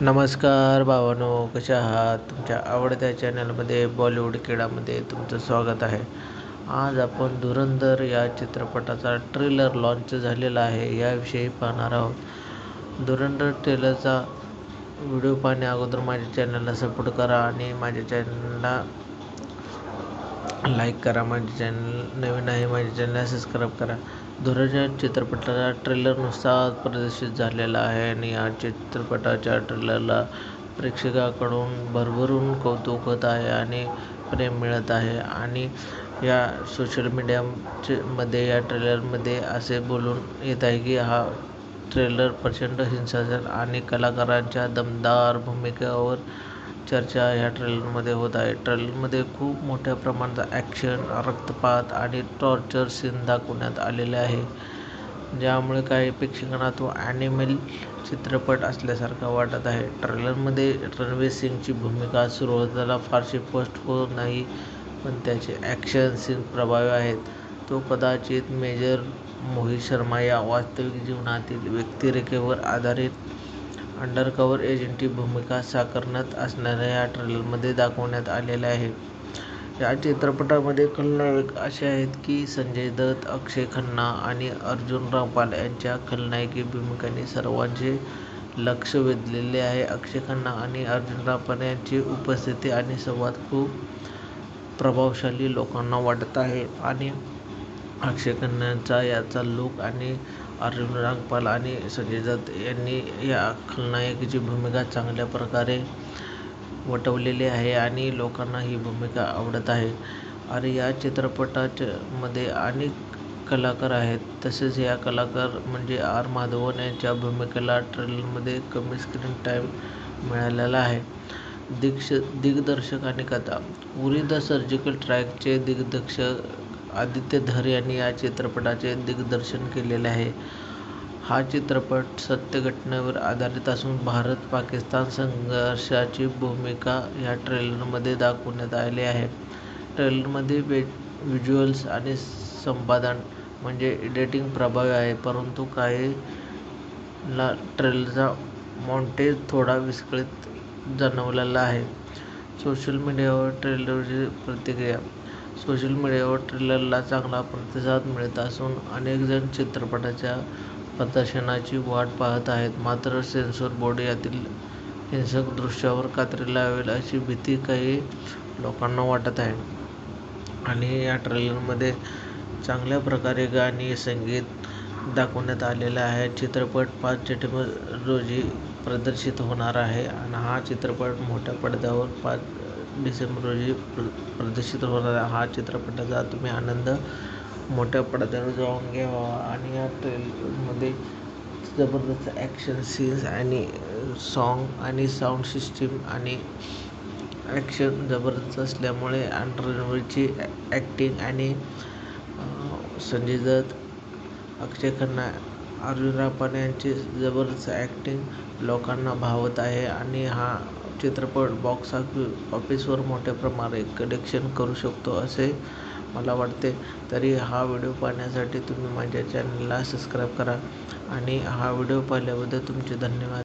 नमस्कार भावांनो, कशा आहात? तुमच्या आवडत्या चॅनलमध्ये बॉलिवूड क्रीडामध्ये तुमचं स्वागत आहे. आज आपण धुरंधर या चित्रपटाचा ट्रेलर लॉन्च झालेला आहे याविषयी पाहणार आहोत. धुरंधर ट्रेलरचा व्हिडिओ पाहण्या अगोदर माझ्या चॅनलला सपोर्ट करा आणि माझ्या चॅनलला लाईक करा. माझे चॅनल नवीन आहे, माझ्या चॅनलला सबस्क्राईब करा. धुरंधर चित्रपटाचा ट्रेलर नुकताच प्रदर्शित झालेला आहे आणि या चित्रपटाच्या ट्रेलरला प्रेक्षकांकडून भरभरून कौतुक होत आहे आणि प्रेम मिळत आहे. आणि या सोशल मीडियामध्ये या ट्रेलरमध्ये असे बोलून येत आहे की हा ट्रेलर प्रचंड हिंसाचार आणि कलाकारांच्या दमदार भूमिकांवर चर्चा ह्या ट्रेलरमध्ये होत आहे. ट्रेलरमध्ये खूप मोठ्या प्रमाणात ॲक्शन, रक्तपात आणि टॉर्चर सीन दाखवण्यात आलेले आहे, ज्यामुळे काही प्रेक्षकांना तो ॲनिमल चित्रपट असल्यासारखा वाटत आहे. ट्रेलरमध्ये रणवीर सिंगची भूमिका सुरुवातीला फारशी स्पष्ट होत नाही, पण त्याचे ॲक्शन सीन प्रभावी आहेत. तो कदाचित मेजर मोहित शर्मा या वास्तविक जीवनातील व्यक्तिरेखेवर आधारित अंडरकव्हर एजंटची भूमिका साकारत असल्याचे या ट्रेलरमध्ये दाखवण्यात आलेले आहे. या चित्रपटामध्ये खलनायक असे आहेत की संजय दत्त, अक्षय खन्ना आणि अर्जुन रामपाल यांच्या खलनायकी भूमिकांनी सर्वांचे लक्ष वेधलेले आहे. अक्षय खन्ना आणि अर्जुन रामपाल यांची उपस्थिती आणि संवाद खूप प्रभावशाली लोकांना वाटत आहे आणि अक्षय खन्नाचा याचा लूक आणि अर्जुन रामपाल आणि संजय दत्त यांनी या खलनायकाची भूमिका चांगल्या प्रकारे वठवलेली आहे आणि लोकांना ही भूमिका आवडत आहे. आणि या चित्रपटामध्ये अनेक कलाकार आहेत. तसेच या कलाकार म्हणजे आर. माधवन यांच्या भूमिकेला ट्रेलरमध्ये कमी स्क्रीन टाईम मिळालेला आहे. दिग्दर्शक आणि कथा. उरी द सर्जिकल स्ट्राईकचे दिग्दर्शक आदित्य धर यांनी या चित्रपटाचे दिग्दर्शन केलेले आहे. हा चित्रपट सत्य घटनेवर आधारित असून भारत-पाकिस्तान संघर्षाची भूमिका या ट्रेलरमध्ये दाखवण्यात आली आहे. ट्रेलरमध्ये व्हिज्युअल्स आणि संपादन म्हणजे एडिटिंग प्रभावी आहे, परंतु काहींना ट्रेलरचा मॉन्टेज थोडा विस्कळीत जाणवलेला आहे. सोशल मीडियावर ट्रेलरची प्रतिक्रिया. सोशल मीडियावर ट्रेलरला चांगला प्रतिसाद मिळत असून अनेक जण चित्रपटाच्या प्रदर्शनाची वाट पाहत आहेत. मात्र सेन्सॉर बोर्ड यातील हिंसक दृश्यावर कात्री लावेल अशी भीती काही लोकांना वाटत आहे. आणि या ट्रेलरमध्ये चांगल्या प्रकारे गाणी, संगीत दाखवण्यात आलेले आहे. चित्रपट 5 सप्टेंबर रोजी प्रदर्शित होणार आहे आणि हा चित्रपट मोठ्या पडद्यावर 5 डिसेंबर रोजी प्रदर्शित होणार आहे. हा चित्रपटाचा तुम्ही आनंद मोठ्या पडद्यावर जाऊन घ्यावा. आणि या ट्रेलरमध्ये जबरदस्त ॲक्शन सीन्स आणि सॉन्ग आणि साऊंड सिस्टीम आणि ॲक्शन जबरदस्त असल्यामुळे रणवीरची ॲक्टिंग आणि संजय दत्त, अक्षय खन्ना, अर्जुन रामपाल यांची जबरदस्त ॲक्टिंग लोकांना भावत आहे आणि हा चित्रपट बॉक्स ऑफिसवर मोठ्या प्रमाणात कलेक्शन करू शकतो असे मला वाटते. तरी हा व्हिडिओ पाहण्यासाठी तुम्ही माझ्या चॅनलला सबस्क्राईब करा आणि हा व्हिडिओ पाहिल्याबद्दल तुमचे धन्यवाद.